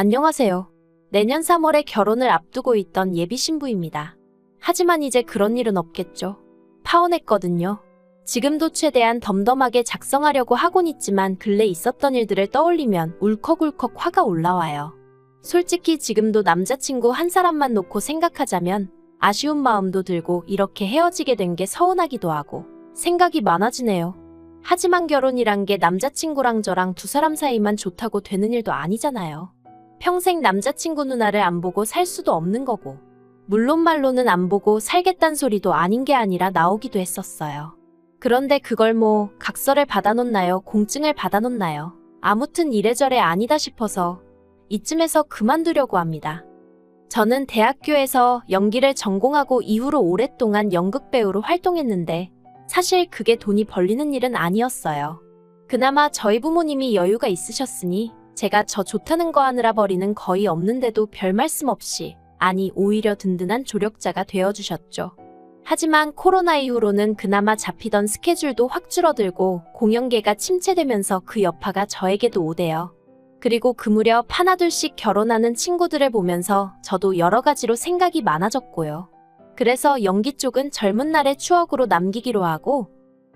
안녕하세요. 내년 3월에 결혼을 앞두고 있던 예비 신부입니다. 하지만 이제 그런 일은 없겠죠. 파혼했거든요. 지금도 최대한 덤덤하게 작성하려고 하곤 있지만 근래 있었던 일들을 떠올리면 울컥울컥 화가 올라와요. 솔직히 지금도 남자친구 한 사람만 놓고 생각하자면 아쉬운 마음도 들고 이렇게 헤어지게 된 게 서운하기도 하고 생각이 많아지네요. 하지만 결혼이란 게 남자친구랑 저랑 두 사람 사이만 좋다고 되는 일도 아니잖아요. 평생 남자친구 누나를 안 보고 살 수도 없는 거고, 물론 말로는 안 보고 살겠단 소리도 아닌 게 아니라 나오기도 했었어요. 그런데 그걸 뭐 각서를 받아놓나요? 공증을 받아놓나요? 아무튼 이래저래 아니다 싶어서 이쯤에서 그만두려고 합니다. 저는 대학교에서 연기를 전공하고 이후로 오랫동안 연극배우로 활동했는데 사실 그게 돈이 벌리는 일은 아니었어요. 그나마 저희 부모님이 여유가 있으셨으니 제가 저 좋다는 거 하느라 벌이는 거의 없는데도 별 말씀 없이, 아니 오히려 든든한 조력자가 되어주셨죠. 하지만 코로나 이후로는 그나마 잡히던 스케줄도 확 줄어들고 공연계가 침체되면서 그 여파가 저에게도 오대요. 그리고 그 무렵 하나둘씩 결혼하는 친구들을 보면서 저도 여러 가지로 생각이 많아졌고요. 그래서 연기 쪽은 젊은 날의 추억으로 남기기로 하고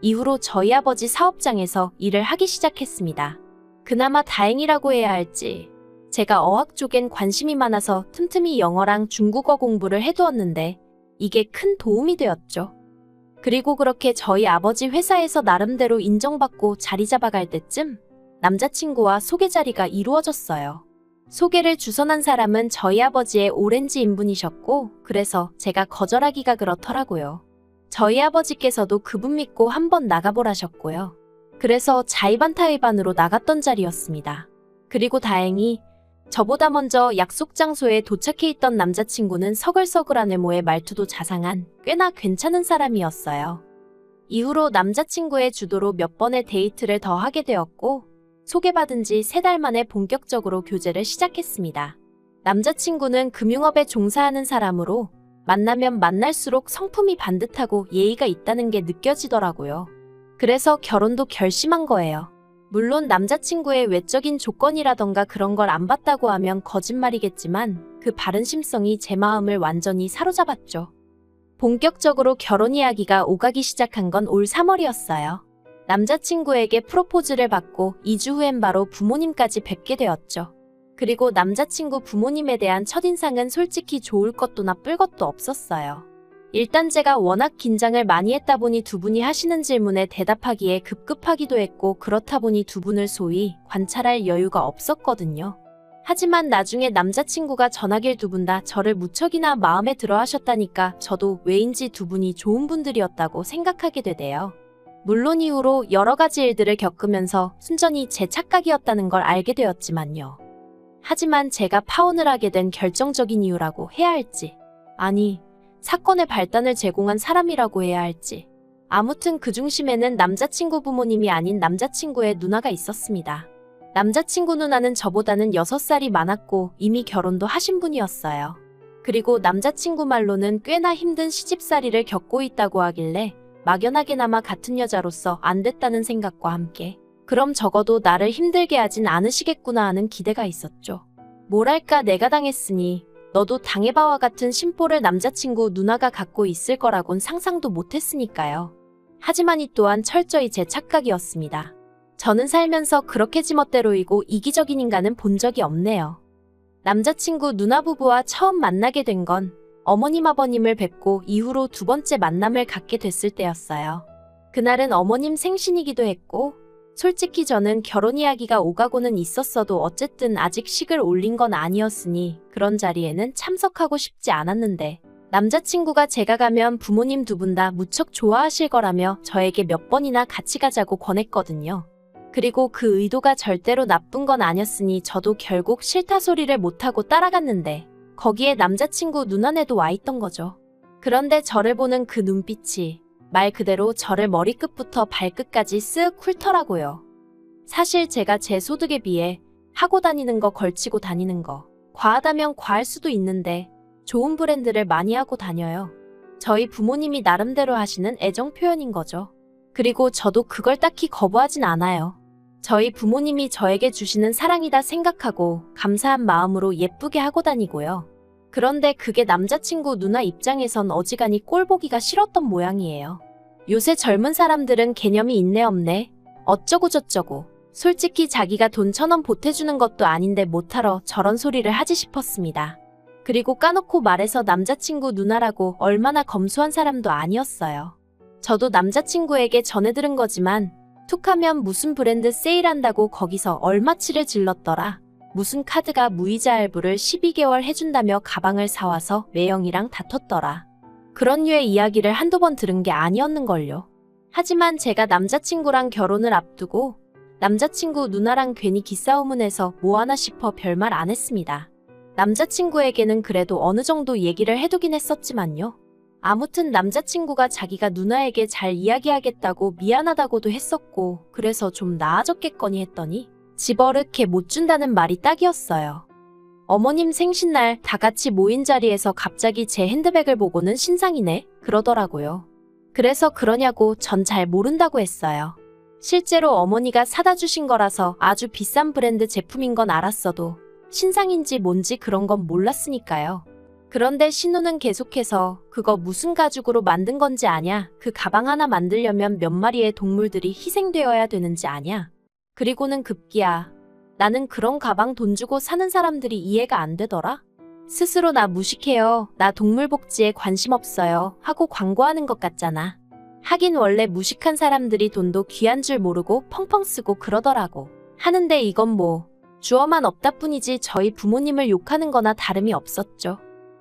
이후로 저희 아버지 사업장에서 일을 하기 시작했습니다. 그나마 다행이라고 해야 할지, 제가 어학 쪽엔 관심이 많아서 틈틈이 영어랑 중국어 공부를 해두었는데 이게 큰 도움이 되었죠. 그리고 그렇게 저희 아버지 회사에서 나름대로 인정받고 자리 잡아갈 때쯤 남자친구와 소개 자리가 이루어졌어요. 소개를 주선한 사람은 저희 아버지의 오렌지 인분이셨고, 그래서 제가 거절하기가 그렇더라고요. 저희 아버지께서도 그분 믿고 한번 나가보라셨고요. 그래서 자의반타의반으로 나갔던 자리였습니다. 그리고 다행히 저보다 먼저 약속 장소에 도착해 있던 남자친구는 서글서글한 외모에 말투도 자상한 꽤나 괜찮은 사람이었어요. 이후로 남자친구의 주도로 몇 번의 데이트를 더 하게 되었고, 소개받은 지 3달 만에 본격적으로 교제를 시작했습니다. 남자친구는 금융업에 종사하는 사람으로 만나면 만날수록 성품이 반듯하고 예의가 있다는 게 느껴지더라고요. 그래서 결혼도 결심한 거예요. 물론 남자친구의 외적인 조건이라던가 그런 걸 안 봤다고 하면 거짓말이겠지만 그 바른 심성이 제 마음을 완전히 사로잡았죠. 본격적으로 결혼 이야기가 오가기 시작한 건 올 3월이었어요. 남자친구에게 프로포즈를 받고 2주 후엔 바로 부모님까지 뵙게 되었죠. 그리고 남자친구 부모님에 대한 첫인상은 솔직히 좋을 것도 나쁠 것도 없었어요. 일단 제가 워낙 긴장을 많이 했다 보니 두 분이 하시는 질문에 대답하기에 급급하기도 했고, 그렇다 보니 두 분을 소위 관찰할 여유가 없었거든요. 하지만 나중에 남자친구가 전하길 두 분 다 저를 무척이나 마음에 들어 하셨다니까 저도 왜인지 두 분이 좋은 분들이었다고 생각하게 되대요. 물론 이후로 여러 가지 일들을 겪으면서 순전히 제 착각이었다는 걸 알게 되었지만요. 하지만 제가 파혼을 하게 된 결정적인 이유라고 해야 할지, 아니 사건의 발단을 제공한 사람이라고 해야 할지, 아무튼 그 중심에는 남자친구 부모님이 아닌 남자친구의 누나가 있었습니다. 남자친구 누나는 저보다는 6살이 많았고 이미 결혼도 하신 분이었어요. 그리고 남자친구 말로는 꽤나 힘든 시집살이를 겪고 있다고 하길래 막연하게나마 같은 여자로서 안 됐다는 생각과 함께 그럼 적어도 나를 힘들게 하진 않으시겠구나 하는 기대가 있었죠. 뭐랄까, 내가 당했으니 너도 당해봐와 같은 심보를 남자친구 누나가 갖고 있을 거라곤 상상도 못했으니까요. 하지만 이 또한 철저히 제 착각이었습니다. 저는 살면서 그렇게 지멋대로이고 이기적인 인간은 본 적이 없네요. 남자친구 누나 부부와 처음 만나게 된 건 어머님 아버님을 뵙고 이후로 두 번째 만남을 갖게 됐을 때였어요. 그날은 어머님 생신이기도 했고, 솔직히 저는 결혼 이야기가 오가고는 있었어도 어쨌든 아직 식을 올린 건 아니었으니 그런 자리에는 참석하고 싶지 않았는데, 남자친구가 제가 가면 부모님 두 분 다 무척 좋아하실 거라며 저에게 몇 번이나 같이 가자고 권했거든요. 그리고 그 의도가 절대로 나쁜 건 아니었으니 저도 결국 싫다 소리를 못하고 따라갔는데 거기에 남자친구 눈안에도 와 있던 거죠. 그런데 저를 보는 그 눈빛이 말 그대로 저를 머리끝부터 발끝까지 쓱 훑더라고요. 사실 제가 제 소득에 비해 하고 다니는 거, 걸치고 다니는 거 과하다면 과할 수도 있는데 좋은 브랜드를 많이 하고 다녀요. 저희 부모님이 나름대로 하시는 애정 표현인 거죠. 그리고 저도 그걸 딱히 거부하진 않아요. 저희 부모님이 저에게 주시는 사랑이다 생각하고 감사한 마음으로 예쁘게 하고 다니고요. 그런데 그게 남자친구 누나 입장에선 어지간히 꼴보기가 싫었던 모양이에요. 요새 젊은 사람들은 개념이 있네 없네. 어쩌고 저쩌고. 솔직히 자기가 돈 1,000원 보태주는 것도 아닌데 못하러 저런 소리를 하지 싶었습니다. 그리고 까놓고 말해서 남자친구 누나라고 얼마나 검소한 사람도 아니었어요. 저도 남자친구에게 전해 들은 거지만 툭하면 무슨 브랜드 세일한다고 거기서 얼마치를 질렀더라. 무슨 카드가 무이자 할부를 12개월 해준다며 가방을 사와서 매형이랑 다퉜더라. 그런 류의 이야기를 한두 번 들은 게 아니었는걸요. 하지만 제가 남자친구랑 결혼을 앞두고 남자친구 누나랑 괜히 기싸움은 해서 뭐하나 싶어 별말 안 했습니다. 남자친구에게는 그래도 어느 정도 얘기를 해두긴 했었지만요. 아무튼 남자친구가 자기가 누나에게 잘 이야기하겠다고 미안하다고도 했었고 그래서 좀 나아졌겠거니 했더니 집어릇게 못 준다는 말이 딱이었어요. 어머님 생신날 다 같이 모인 자리에서 갑자기 제 핸드백을 보고는 신상이네 그러더라고요. 그래서 그러냐고 전 잘 모른다고 했어요. 실제로 어머니가 사다 주신 거라서 아주 비싼 브랜드 제품인 건 알았어도 신상인지 뭔지 그런 건 몰랐으니까요. 그런데 신우는 계속해서 그거 무슨 가죽으로 만든 건지 아냐? 그 가방 하나 만들려면 몇 마리의 동물들이 희생되어야 되는지 아냐? 그리고는 급기야 나는 그런 가방 돈 주고 사는 사람들이 이해가 안 되더라? 스스로 나 무식해요. 나 동물복지에 관심 없어요. 하고 광고하는 것 같잖아. 하긴 원래 무식한 사람들이 돈도 귀한 줄 모르고 펑펑 쓰고 그러더라고. 하는데 이건 뭐 주어만 없다 뿐이지 저희 부모님을 욕하는 거나 다름이 없었죠.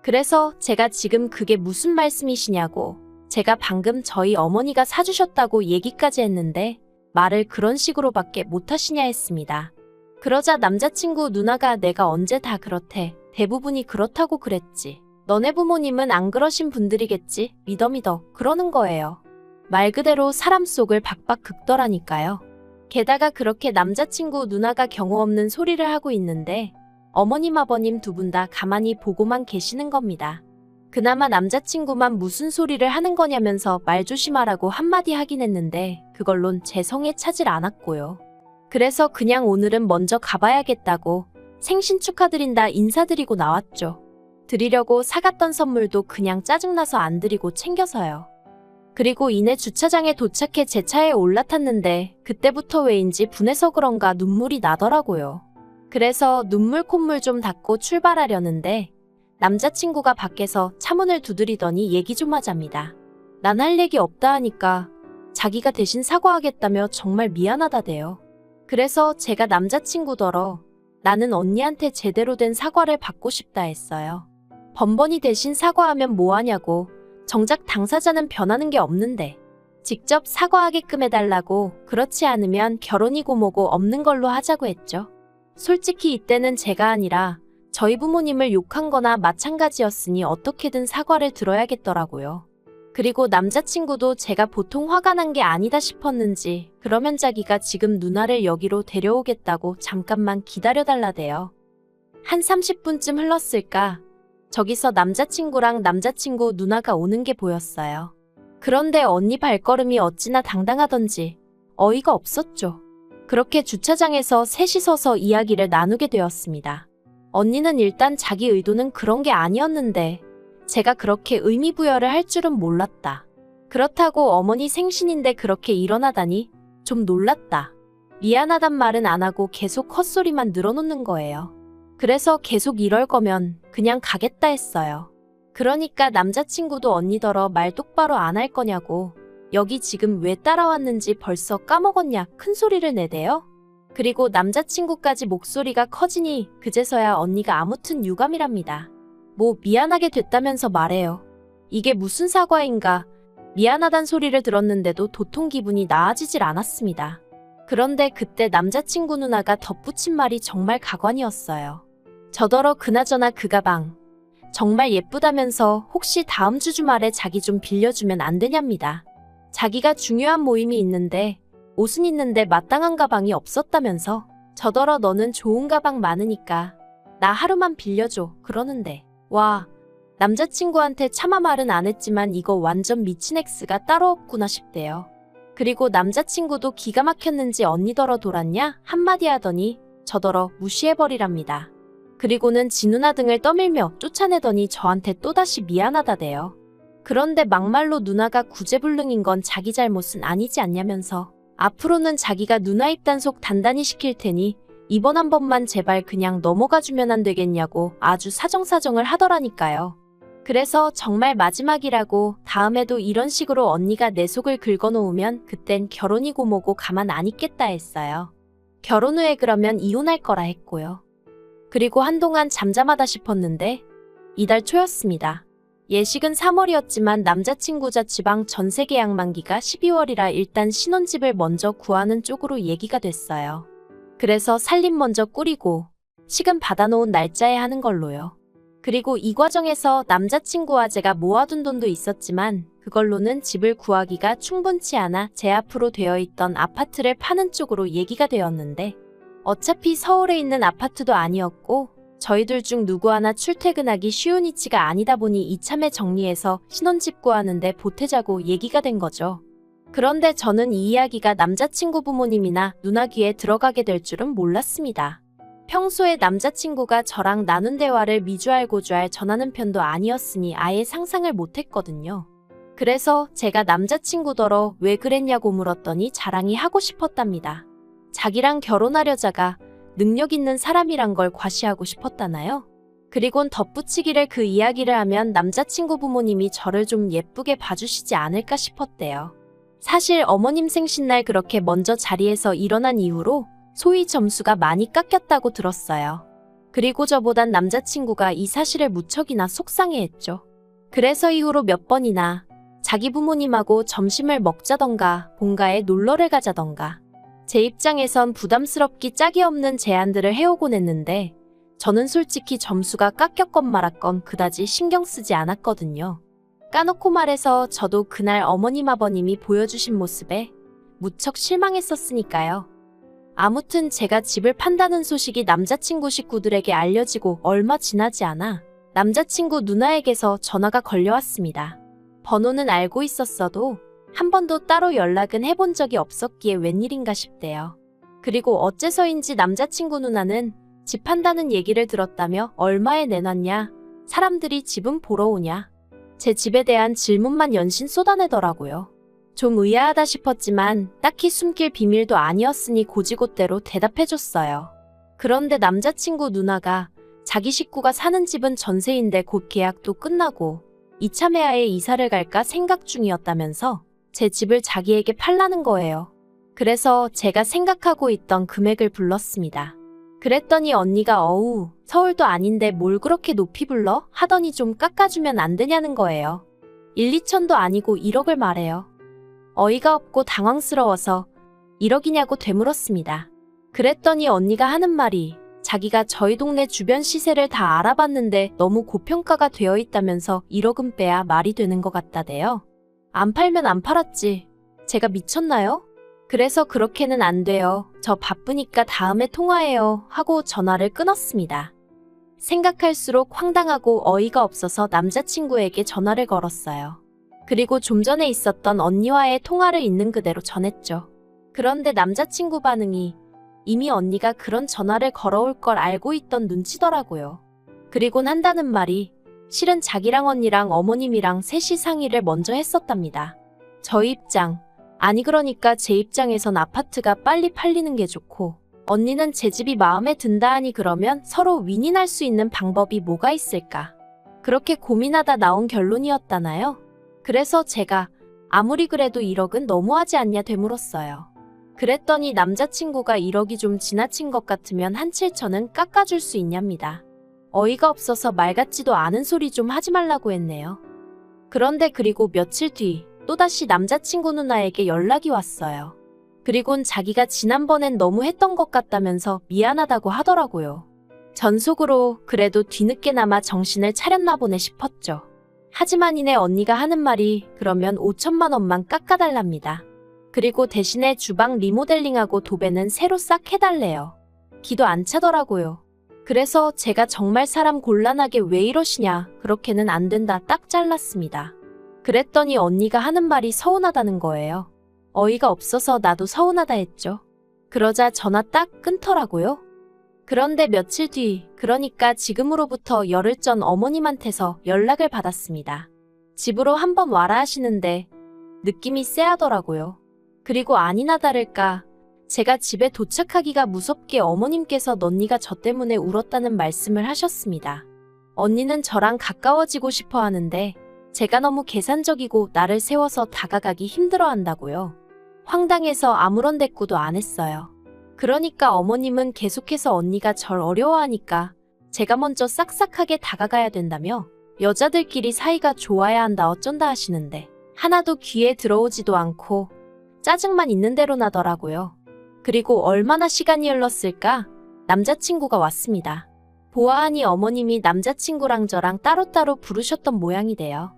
그래서 제가 지금 그게 무슨 말씀이시냐고 제가 방금 저희 어머니가 사주셨다고 얘기까지 했는데 말을 그런 식으로밖에 못하시냐 했습니다. 그러자 남자친구 누나가 내가 언제 다 그렇대. 대부분이 그렇다고 그랬지. 너네 부모님은 안 그러신 분들이겠지. 믿어 그러는 거예요. 말 그대로 사람 속을 박박 긁더라니까요. 게다가 그렇게 남자친구 누나가 경우 없는 소리를 하고 있는데 어머님 아버님 두 분 다 가만히 보고만 계시는 겁니다. 그나마 남자친구만 무슨 소리를 하는 거냐면서 말 조심하라고 한마디 하긴 했는데 그걸론 제 성에 차질 않았고요. 그래서 그냥 오늘은 먼저 가봐야겠다고 생신 축하드린다 인사드리고 나왔죠. 드리려고 사갔던 선물도 그냥 짜증나서 안 드리고 챙겨서요. 그리고 이내 주차장에 도착해 제 차에 올라탔는데 그때부터 왜인지 분해서 그런가 눈물이 나더라고요. 그래서 눈물 콧물 좀 닦고 출발하려는데 남자친구가 밖에서 차문을 두드리더니 얘기 좀 하자입니다. 난 할 얘기 없다 하니까 자기가 대신 사과하겠다며 정말 미안하다대요. 그래서 제가 남자친구더러 나는 언니한테 제대로 된 사과를 받고 싶다 했어요. 번번이 대신 사과하면 뭐하냐고. 정작 당사자는 변하는 게 없는데 직접 사과하게끔 해달라고. 그렇지 않으면 결혼이고 뭐고 없는 걸로 하자고 했죠. 솔직히 이때는 제가 아니라 저희 부모님을 욕한 거나 마찬가지였으니 어떻게든 사과를 들어야겠더라고요. 그리고 남자친구도 제가 보통 화가 난 게 아니다 싶었는지 그러면 자기가 지금 누나를 여기로 데려오겠다고 잠깐만 기다려달라대요. 한 30분쯤 흘렀을까? 저기서 남자친구랑 남자친구 누나가 오는 게 보였어요. 그런데 언니 발걸음이 어찌나 당당하던지 어이가 없었죠. 그렇게 주차장에서 셋이 서서 이야기를 나누게 되었습니다. 언니는 일단 자기 의도는 그런 게 아니었는데 제가 그렇게 의미부여를 할 줄은 몰랐다. 그렇다고 어머니 생신인데 그렇게 일어나다니 좀 놀랐다. 미안하단 말은 안 하고 계속 헛소리만 늘어놓는 거예요. 그래서 계속 이럴 거면 그냥 가겠다 했어요. 그러니까 남자친구도 언니더러 말 똑바로 안 할 거냐고. 여기 지금 왜 따라왔는지 벌써 까먹었냐 큰 소리를 내대요. 그리고 남자친구까지 목소리가 커지니 그제서야 언니가 아무튼 유감이랍니다. 뭐 미안하게 됐다면서 말해요. 이게 무슨 사과인가. 미안하단 소리를 들었는데도 도통 기분이 나아지질 않았습니다. 그런데 그때 남자친구 누나가 덧붙인 말이 정말 가관이었어요. 저더러 그나저나 그 가방 정말 예쁘다면서 혹시 다음 주 주말에 자기 좀 빌려주면 안 되냐입니다. 자기가 중요한 모임이 있는데 옷은 있는데 마땅한 가방이 없었다면서 저더러 너는 좋은 가방 많으니까 나 하루만 빌려줘 그러는데 와 남자친구한테 차마 말은 안 했지만 이거 완전 미친 X가 따로 없구나 싶대요. 그리고 남자친구도 기가 막혔는지 언니더러 돌았냐? 한마디 하더니 저더러 무시해버리랍니다. 그리고는 지 누나 등을 떠밀며 쫓아내더니 저한테 또다시 미안하다대요. 그런데 막말로 누나가 구제불능인 건 자기 잘못은 아니지 않냐면서 앞으로는 자기가 누나 입단속 단단히 시킬 테니 이번 한 번만 제발 그냥 넘어가주면 안 되겠냐고 아주 사정사정을 하더라니까요. 그래서 정말 마지막이라고 다음에도 이런 식으로 언니가 내 속을 긁어놓으면 그땐 결혼이고 뭐고 가만 안 있겠다 했어요. 결혼 후에 그러면 이혼할 거라 했고요. 그리고 한동안 잠잠하다 싶었는데 이달 초였습니다. 예식은 3월이었지만 남자친구 자취방 전세 계약 만기가 12월이라 일단 신혼집을 먼저 구하는 쪽으로 얘기가 됐어요. 그래서 살림 먼저 꾸리고 식은 받아놓은 날짜에 하는 걸로요. 그리고 이 과정에서 남자친구와 제가 모아둔 돈도 있었지만 그걸로는 집을 구하기가 충분치 않아 제 앞으로 되어 있던 아파트를 파는 쪽으로 얘기가 되었는데 어차피 서울에 있는 아파트도 아니었고 저희들 중 누구 하나 출퇴근하기 쉬운 위치가 아니다 보니 이참에 정리해서 신혼집 구하는데 보태자고 얘기가 된 거죠. 그런데 저는 이 이야기가 남자친구 부모님이나 누나 귀에 들어가게 될 줄은 몰랐습니다. 평소에 남자친구가 저랑 나눈 대화를 미주알고주알 전하는 편도 아니었으니 아예 상상을 못했거든요. 그래서 제가 남자친구더러 왜 그랬냐고 물었더니 자랑이 하고 싶었답니다. 자기랑 결혼하려자가 능력 있는 사람이란 걸 과시하고 싶었다나요? 그리곤 덧붙이기를 그 이야기를 하면 남자친구 부모님이 저를 좀 예쁘게 봐주시지 않을까 싶었대요. 사실 어머님 생신날 그렇게 먼저 자리에서 일어난 이후로 소위 점수가 많이 깎였다고 들었어요. 그리고 저보단 남자친구가 이 사실을 무척이나 속상해했죠. 그래서 이후로 몇 번이나 자기 부모님하고 점심을 먹자던가 본가에 놀러를 가자던가 제 입장에선 부담스럽기 짝이 없는 제안들을 해오곤 했는데 저는 솔직히 점수가 깎였건 말았건 그다지 신경 쓰지 않았거든요. 까놓고 말해서 저도 그날 어머님 아버님이 보여주신 모습에 무척 실망했었으니까요. 아무튼 제가 집을 판다는 소식이 남자친구 식구들에게 알려지고 얼마 지나지 않아 남자친구 누나에게서 전화가 걸려왔습니다. 번호는 알고 있었어도 한 번도 따로 연락은 해본 적이 없었기에 웬일인가 싶대요. 그리고 어째서인지 남자친구 누나는 집 판다는 얘기를 들었다며 얼마에 내놨냐, 사람들이 집은 보러 오냐, 제 집에 대한 질문만 연신 쏟아내더라고요. 좀 의아하다 싶었지만 딱히 숨길 비밀도 아니었으니 고지고대로 대답해줬어요. 그런데 남자친구 누나가 자기 식구가 사는 집은 전세인데 곧 계약도 끝나고 이참에 아예 이사를 갈까 생각 중이었다면서 제 집을 자기에게 팔라는 거예요. 그래서 제가 생각하고 있던 금액을 불렀습니다. 그랬더니 언니가 어우, 서울도 아닌데 뭘 그렇게 높이 불러? 하더니 좀 깎아주면 안 되냐는 거예요. 1, 2천도 아니고 1억을 말해요. 어이가 없고 당황스러워서 1억이냐고 되물었습니다. 그랬더니 언니가 하는 말이 자기가 저희 동네 주변 시세를 다 알아봤는데 너무 고평가가 되어 있다면서 1억은 빼야 말이 되는 것 같다대요. 안 팔면 안 팔았지. 제가 미쳤나요? 그래서 그렇게는 안 돼요. 저 바쁘니까 다음에 통화해요. 하고 전화를 끊었습니다. 생각할수록 황당하고 어이가 없어서 남자친구에게 전화를 걸었어요. 그리고 좀 전에 있었던 언니와의 통화를 있는 그대로 전했죠. 그런데 남자친구 반응이 이미 언니가 그런 전화를 걸어올 걸 알고 있던 눈치더라고요. 그리곤 한다는 말이 실은 자기랑 언니랑 어머님이랑 셋이 상의를 먼저 했었답니다. 저희 입장, 아니 그러니까 제 입장에선 아파트가 빨리 팔리는 게 좋고 언니는 제 집이 마음에 든다 하니 그러면 서로 윈윈할 수 있는 방법이 뭐가 있을까? 그렇게 고민하다 나온 결론이었다나요? 그래서 제가 아무리 그래도 1억은 너무하지 않냐 되물었어요. 그랬더니 남자친구가 1억이 좀 지나친 것 같으면 한 7천은 깎아줄 수 있냐입니다. 어이가 없어서 말 같지도 않은 소리 좀 하지 말라고 했네요. 그런데 그리고 며칠 뒤 또다시 남자친구 누나에게 연락이 왔어요. 그리곤 자기가 지난번엔 너무 했던 것 같다면서 미안하다고 하더라고요. 전 속으로 그래도 뒤늦게나마 정신을 차렸나 보네 싶었죠. 하지만 이내 언니가 하는 말이 그러면 5천만 원만 깎아달랍니다. 그리고 대신에 주방 리모델링하고 도배는 새로 싹 해달래요. 기도 안 차더라고요. 그래서 제가 정말 사람 곤란하게 왜 이러시냐, 그렇게는 안 된다 딱 잘랐습니다. 그랬더니 언니가 하는 말이 서운하다는 거예요. 어이가 없어서 나도 서운하다 했죠. 그러자 전화 딱 끊더라고요. 그런데 며칠 뒤, 그러니까 지금으로부터 열흘 전 어머님한테서 연락을 받았습니다. 집으로 한번 와라 하시는데 느낌이 쎄하더라고요. 그리고 아니나 다를까 제가 집에 도착하기가 무섭게 어머님께서 언니가 저 때문에 울었다는 말씀을 하셨습니다. 언니는 저랑 가까워지고 싶어 하는데 제가 너무 계산적이고 나를 세워서 다가가기 힘들어 한다고요. 황당해서 아무런 대꾸도 안 했어요. 그러니까 어머님은 계속해서 언니가 절 어려워하니까 제가 먼저 싹싹하게 다가가야 된다며 여자들끼리 사이가 좋아야 한다 어쩐다 하시는데 하나도 귀에 들어오지도 않고 짜증만 있는 대로 나더라고요. 그리고 얼마나 시간이 흘렀을까? 남자친구가 왔습니다. 보아하니 어머님이 남자친구랑 저랑 따로따로 부르셨던 모양이 돼요.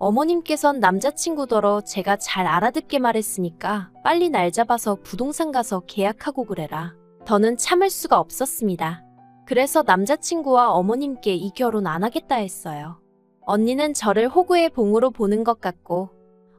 어머님께선 남자친구더러 제가 잘 알아듣게 말했으니까 빨리 날 잡아서 부동산 가서 계약하고 그래라. 더는 참을 수가 없었습니다. 그래서 남자친구와 어머님께 이 결혼 안 하겠다 했어요. 언니는 저를 호구의 봉으로 보는 것 같고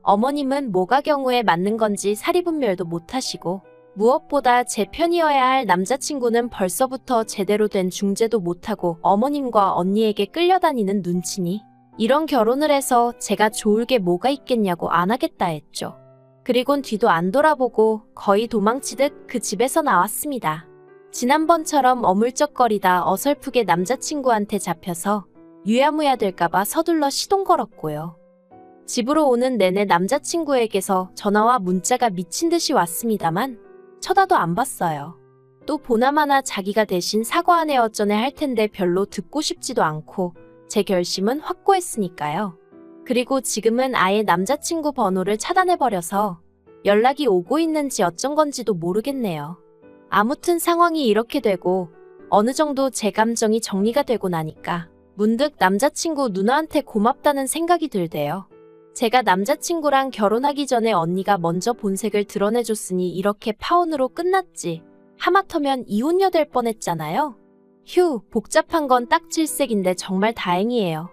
어머님은 뭐가 경우에 맞는 건지 사리분별도 못하시고 무엇보다 제 편이어야 할 남자친구는 벌써부터 제대로 된 중재도 못하고 어머님과 언니에게 끌려다니는 눈치니 이런 결혼을 해서 제가 좋을 게 뭐가 있겠냐고 안 하겠다 했죠. 그리곤 뒤도 안 돌아보고 거의 도망치듯 그 집에서 나왔습니다. 지난번처럼 어물쩍거리다 어설프게 남자친구한테 잡혀서 유야무야 될까봐 서둘러 시동 걸었고요. 집으로 오는 내내 남자친구에게서 전화와 문자가 미친 듯이 왔습니다만 쳐다도 안 봤어요. 또 보나마나 자기가 대신 사과하네 어쩌네 할 텐데 별로 듣고 싶지도 않고 제 결심은 확고했으니까요. 그리고 지금은 아예 남자친구 번호를 차단해버려서 연락이 오고 있는지 어쩐 건지도 모르겠네요. 아무튼 상황이 이렇게 되고 어느 정도 제 감정이 정리가 되고 나니까 문득 남자친구 누나한테 고맙다는 생각이 들대요. 제가 남자친구랑 결혼하기 전에 언니가 먼저 본색을 드러내줬으니 이렇게 파혼으로 끝났지. 하마터면 이혼녀 될 뻔했잖아요. 휴, 복잡한 건 딱 질색인데 정말 다행이에요.